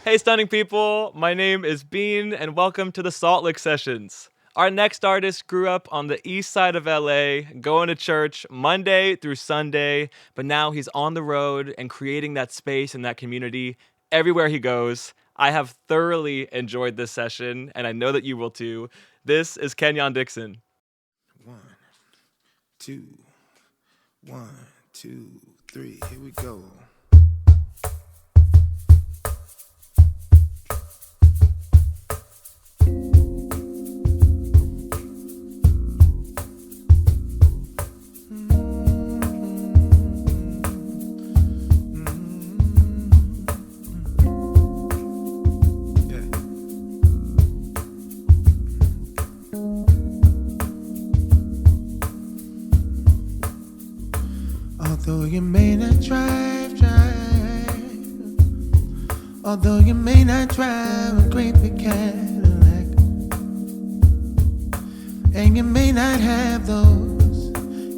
Hey stunning people, my name is Beane and welcome to the Salt Lick Sessions. Our next artist grew up on the east side of LA, going to church Monday through Sunday, but now he's on the road and creating that space and that community everywhere he goes. I have thoroughly enjoyed this session and I know that you will too. This is KENYON DIXON. 1, 2, 1, 2, 3, here we go. Although you may not drive, although you may not drive a great big Cadillac, and you may not have those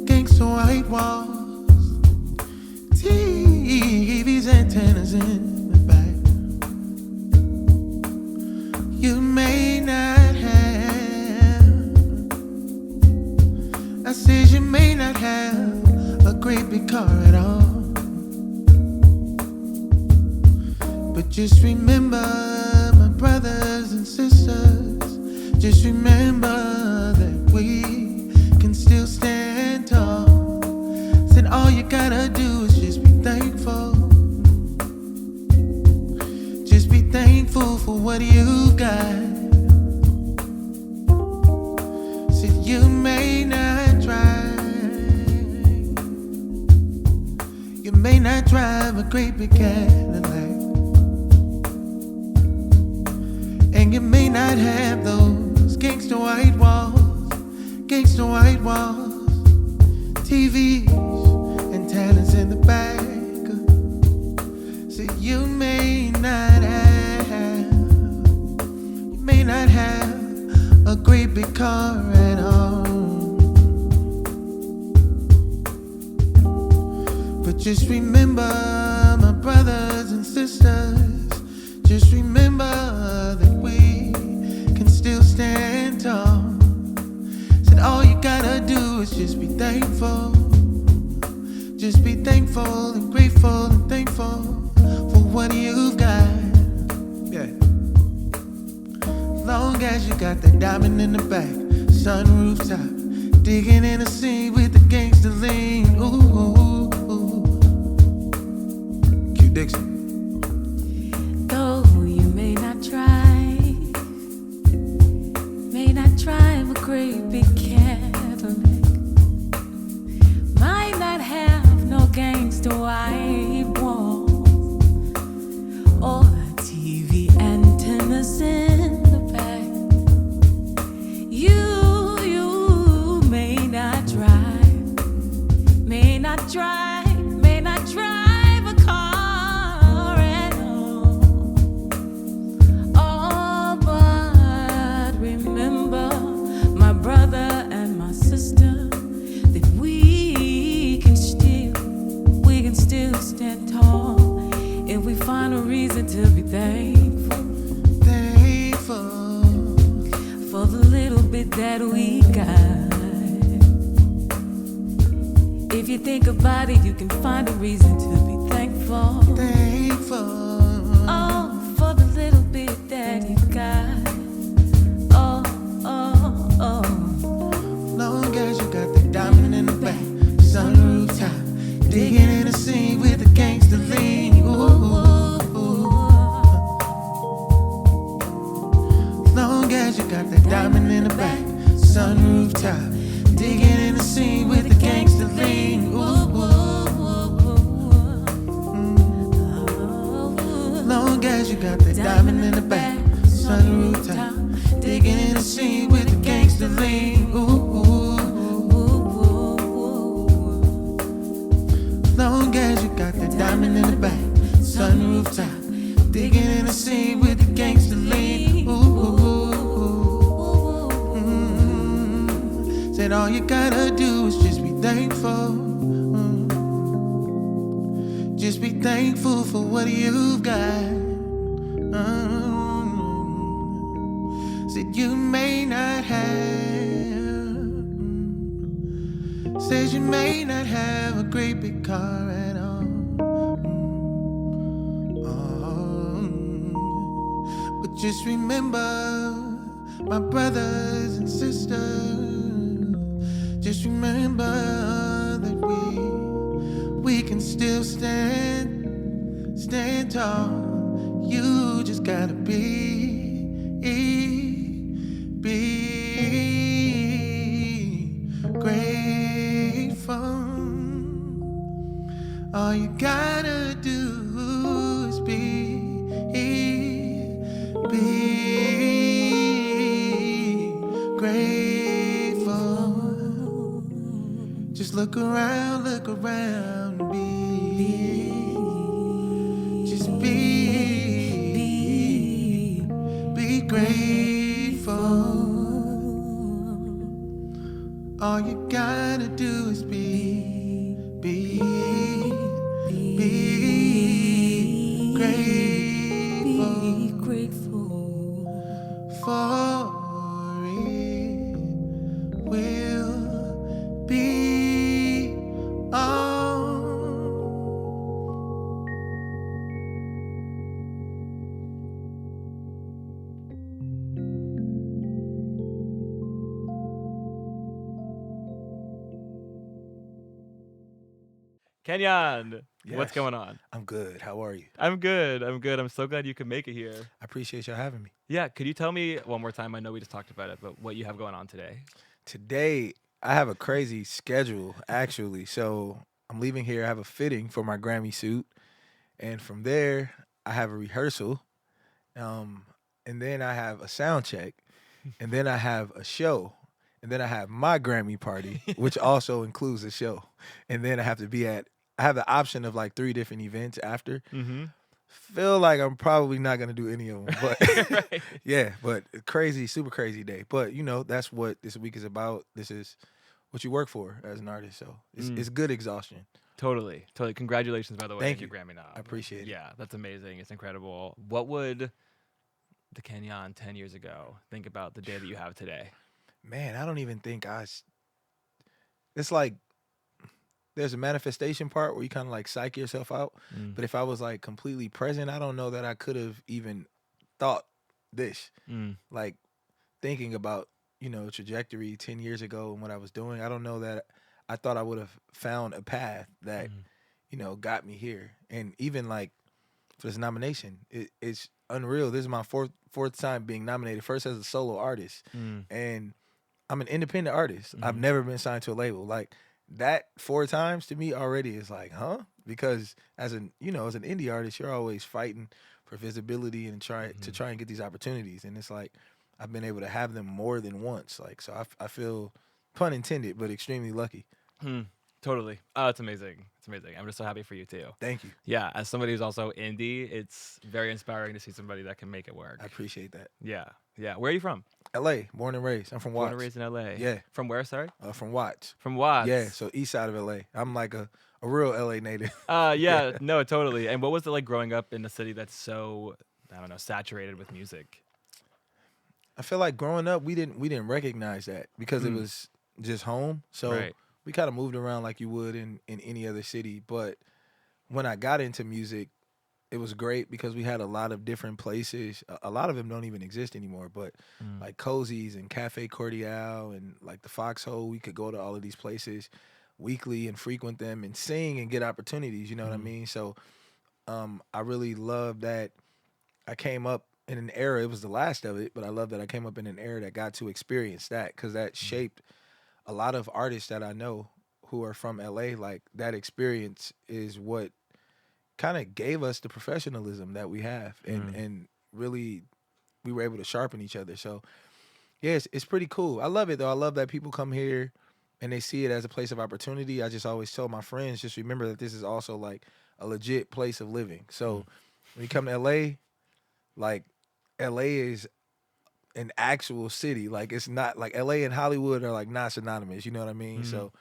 gangsta white walls, TV's antennas in the back, you may not have, I said you may not have a great big car at all. But just remember, my brothers and sisters, just remember that we can still stand tall. Said all you gotta do is just be thankful. Just be thankful for what you've got. Said you may not drive, you may not drive a great big Cadillac, and you may not have those gangsta white walls, TVs and talents in the back. So you may not have a great big car at all. But just remember, my brothers and sisters, just remember that we can still stand tall. Said all you gotta do is just be thankful. Just be thankful and grateful and thankful for what you've got. Yeah. Long as you got that diamond in the back, sunroof top, digging in the scene with the gangsta lean. Ooh. Dixon. Though you may not drive a great big Cadillac, might not have no gangsta white walls or TV antennas in the back. You may not drive a car at all. Oh, but remember, my brother and my sister, that we can still stand tall if we find a reason to be thankful for the little bit that we got. If you think about it, you can find a reason to be thankful. Oh, for the little bit that you got. Oh. Long as you got the diamond in the back, sunroof top, digging in the scene with the gangsta lean. Ooh. Long as you got that diamond in the back, sunroof top, digging in the scene with the gangsta lean. Long as you got that diamond in the back, sunroof top, digging in the scene with the gangsta lean. Long as you got that diamond in the back, sunroof top, digging in the scene with the gangsta lean. Said all you gotta do is just be thankful. thankful for what you've got. Said you may not have. Says you may not have a great big car at all. But just remember, my brothers and sisters, just remember that we can still stand tall. You just gotta be grateful. All you gotta do is be grateful. Just look around, just be grateful. All you gotta do is be grateful. For it will be all. Kenyon, what's Yes. going on? I'm good. How are you? I'm good. I'm so glad you could make it here. I appreciate y'all having me. Yeah, could you tell me one more time? I know we just talked about it, but what you have going on today? Today, I have a crazy schedule, actually. So I'm leaving here. I have a fitting for my Grammy suit. And from there, I have a rehearsal. And then I have a sound check. And then I have a show. And then I have my Grammy party, which also includes a show. And then I have the option of like 3 different events after. Mm-hmm. Feel like I'm probably not going to do any of them. But Right. yeah, but crazy, super crazy day. But, that's what this week is about. This is what you work for as an artist. So it's good exhaustion. Totally. Congratulations, by the way, Thank on your you. Grammy nom. I appreciate it. Yeah, that's amazing. It's incredible. What would the Kenyon 10 years ago think about the day that you have today? Man, I don't even think it's like there's a manifestation part where you kind of like psych yourself out. But if I was like completely present, I don't know that I could have even thought this. Like thinking about, trajectory 10 years ago and what I was doing. I don't know that I thought I would have found a path that, got me here. And even like for this nomination, it's unreal. This is my fourth time being nominated, first as a solo artist. And I'm an independent artist. I've never been signed to a label. Like that 4 times to me already is like, huh? Because as an indie artist, you're always fighting for visibility and try and get these opportunities. And it's like I've been able to have them more than once. Like so I feel, pun intended, but extremely lucky. Totally. Oh, it's amazing. It's amazing. I'm just so happy for you too. Thank you. Yeah, as somebody who's also indie, it's very inspiring to see somebody that can make it work. I appreciate that. Yeah. Where are you from? L.A., born and raised. I'm from Watts. Born and raised in LA. Yeah. From where, sorry? From Watts. From Watts. Yeah, so east side of L.A. I'm like a real L.A. native. Yeah, no, totally. And what was it like growing up in a city that's so, I don't know, saturated with music? I feel like growing up, we didn't recognize that because it was just home. So Right. we kind of moved around like you would in any other city. But when I got into music, it was great because we had a lot of different places. A lot of them don't even exist anymore, but like Cozy's and Cafe Cordial and like the Foxhole, we could go to all of these places weekly and frequent them and sing and get opportunities, you know what I mean? So I really love that I came up in an era, it was the last of it, but I love that I came up in an era that got to experience that because that shaped a lot of artists that I know who are from LA. Like that experience is what kind of gave us the professionalism that we have and really we were able to sharpen each other. So yeah, it's pretty cool. I love it though. I love that people come here and they see it as a place of opportunity. I just always tell my friends, just remember that this is also like a legit place of living. So when you come to LA, like LA is an actual city. Like it's not like LA and Hollywood are like not synonymous, you know what I mean? So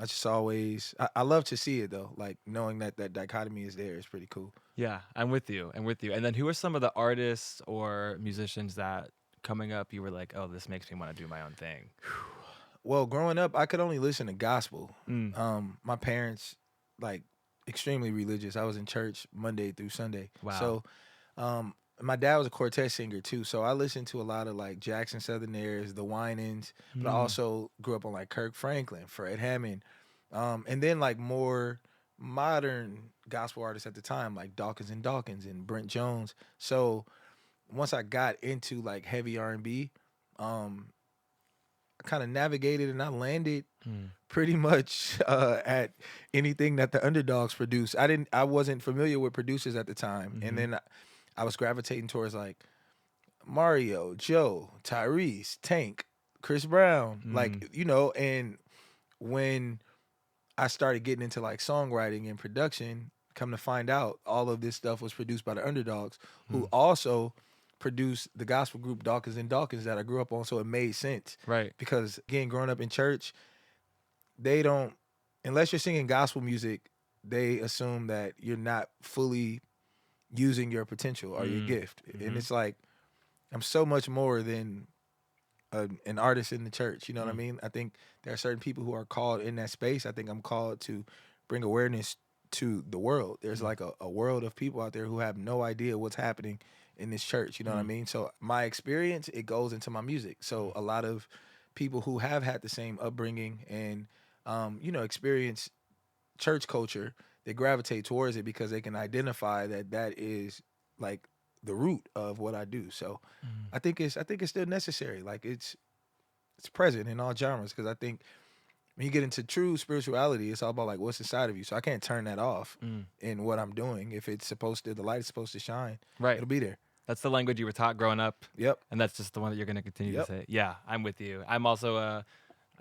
I just always I love to see it though. Like knowing that that dichotomy is there is pretty cool. Yeah, I'm with you. I'm with you. And then who are some of the artists or musicians that coming up you were like, oh, this makes me want to do my own thing? Well, growing up, I could only listen to gospel. Mm. My parents, like, extremely religious. I was in church Monday through Sunday. Wow. So, my dad was a quartet singer too. So I listened to a lot of like Jackson Southern Airs, the Winans, but I also grew up on like Kirk Franklin, Fred Hammond, and then like more modern gospel artists at the time, like Dawkins and Brent Jones. So once I got into like heavy R&B, I kind of navigated and I landed pretty much at anything that the Underdogs produced. I wasn't familiar with producers at the time, and then I was gravitating towards like Mario, Joe, Tyrese, Tank, Chris Brown, like, you know. And when I started getting into like songwriting and production, come to find out all of this stuff was produced by the Underdogs, who also produced the gospel group Dawkins that I grew up on. So it made sense. Right. Because again, growing up in church, they don't, unless you're singing gospel music, they assume that you're not fully using your potential or your gift. And it's like, I'm so much more than an artist in the church. You know what I mean? I think there are certain people who are called in that space. I think I'm called to bring awareness to the world. There's like a world of people out there who have no idea what's happening in this church. You know what I mean? So my experience, it goes into my music. So a lot of people who have had the same upbringing and, you know, experience church culture, they gravitate towards it because they can identify that that is like the root of what I do. So I think it's still necessary. Like it's present in all genres, because I think when you get into true spirituality, it's all about like what's inside of you. So I can't turn that off in what I'm doing. If it's supposed to, the light is supposed to shine, Right. it'll be there. That's the language you were taught growing up. Yep. And that's just the one that you're going to continue to say. Yeah, I'm with you. I'm also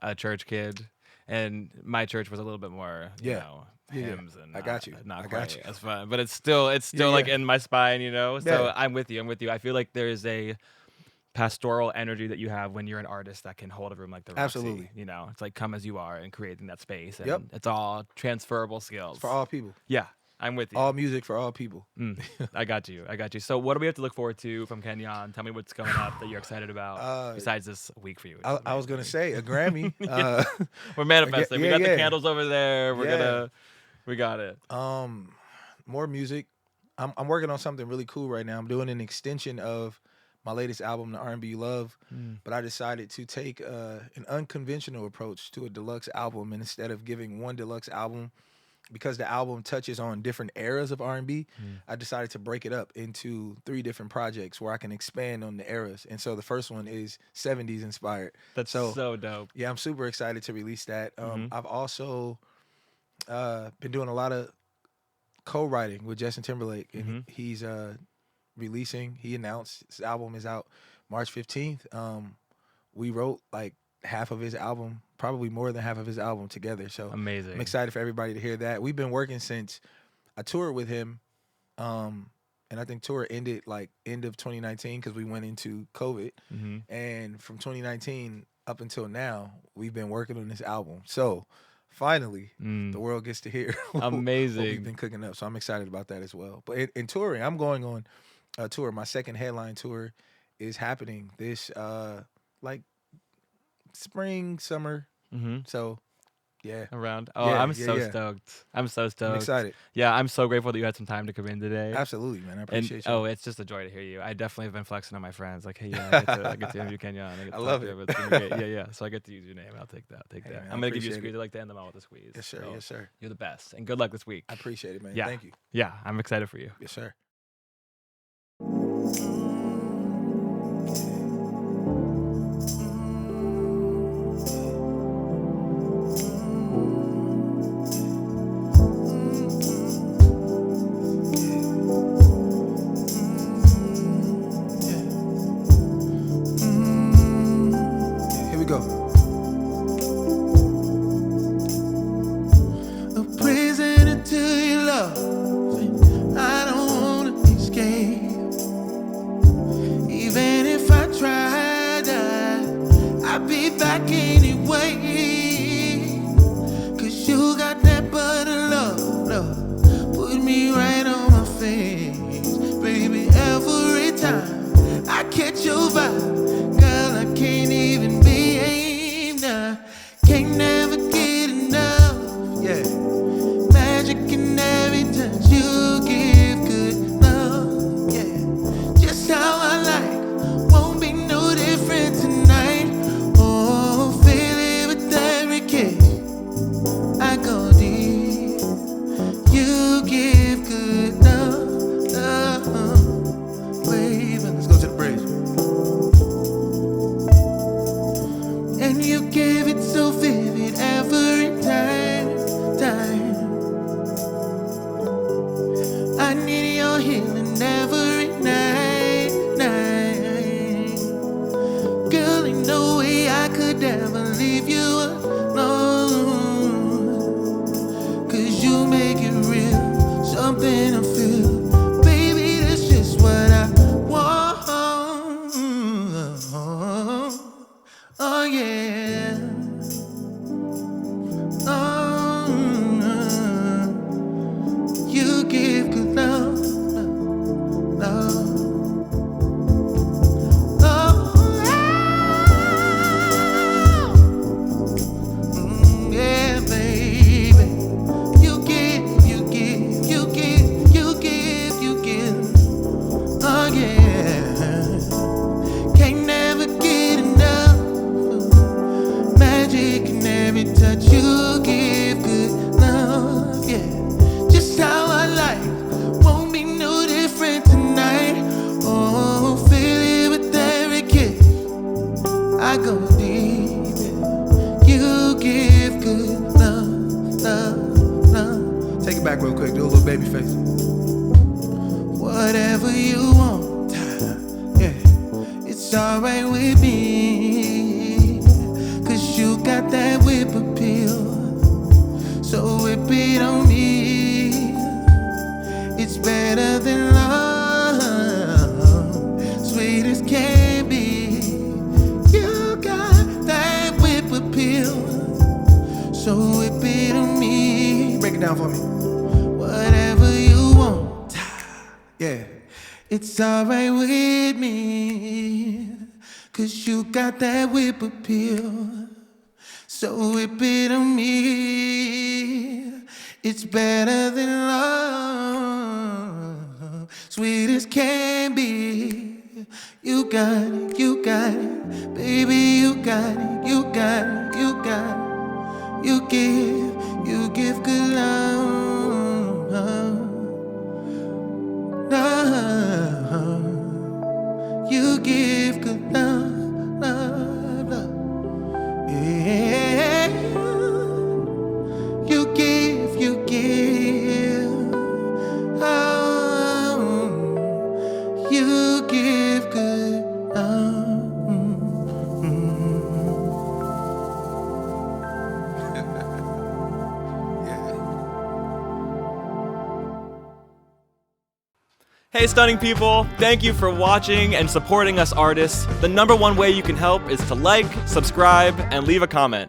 a church kid, and my church was a little bit more, you know, hymns and I got you. not I quite got you. as fun. But it's still like in my spine, you know? So I'm with you. I feel like there is a pastoral energy that you have when you're an artist that can hold a room like the Roxy. Absolutely. You know, it's like come as you are and creating that space. And it's all transferable skills. For all people. Yeah, I'm with you. All music for all people. I got you. So what do we have to look forward to from Kenyon? Tell me what's coming up that you're excited about besides this week for you. I was going to say a Grammy. We're manifesting. We got the candles over there. We got it. More music. I'm working on something really cool right now. I'm doing an extension of my latest album, The R&B You Love, but I decided to take an unconventional approach to a deluxe album, and instead of giving one deluxe album, because the album touches on different eras of R&B, I decided to break it up into 3 different projects where I can expand on the eras. And so the first one is 70s inspired. That's so dope. Yeah, I'm super excited to release that. I've also been doing a lot of co-writing with Justin Timberlake, and he's releasing. He announced his album is out March 15th. We wrote like half of his album, probably more than half of his album together. So amazing. I'm excited for everybody to hear that. We've been working since I toured with him, and I think tour ended like end of 2019 because we went into COVID. And from 2019 up until now, we've been working on this album. So finally, the world gets to hear amazing what we've been cooking up. So I'm excited about that as well. But in touring, I'm going on a tour. My second headline tour is happening this like spring, summer. So yeah, around. Oh, Yeah, I'm yeah, so yeah. stoked. I'm so stoked. I'm excited. Yeah, I'm so grateful that you had some time to come in today. Absolutely, man. I And appreciate you. oh, it's just a joy to hear you. I definitely have been flexing on my friends, like, hey, yeah, I get to interview Kenyon. I love it. Yeah. So I get to use your name. I'll take that. Hey, man, I'm gonna give you a appreciate squeeze. it. I like to end them all with a squeeze. Yes, sir. So Yes, sir. You're the best, and good luck this week. I appreciate it, man. Yeah. Thank you. Yeah, I'm excited for you. Yes, sir. Here we go. A prisoner to your love. I don't wanna love. Put me right on my face. Baby, every time I catch your vibe, girl, I can't even be aimed. I can't never get enough. Yeah, magic in every touch you give good love. Yeah, just how I like. Won't be no different tonight. Oh, feel it with every kiss. I go deep. You give good love, love. Wave, let's go to the bridge. And you give it so vivid every time. I need your healing every night. Girl, ain't no way I could ever leave you alone. 'Cause you make it real, something I feel. Baby, that's just what I want. Oh yeah. Oh, you give good love, love. Yeah, baby. You give, you give, you give, you give, you give. Oh yeah. Can't never get enough. Magic in every touch you give good love. Yeah, just how I like. Won't be no different tonight. Oh, feel it with every kiss. I go deep. You give good love, love, love. Take it back real quick. Do a little baby face. Whatever you want, yeah, it's alright with me. 'Cause you got that whip appeal. So whip it on me. It's better than love, sweet as can be. You got that whip appeal. So whip it on me. Break it down for me. Whatever you want, yeah, it's alright with me. 'Cause you got that whip appeal. So whip it on me. It's better than love, sweet as can be. You got it, you got it, baby, you got it, you got it, you got it. You give good love, love. You give good love, love, love. Yeah. You give, you give. Oh, you give good love. Hey, stunning people, thank you for watching and supporting us artists. The #1 way you can help is to like, subscribe, and leave a comment.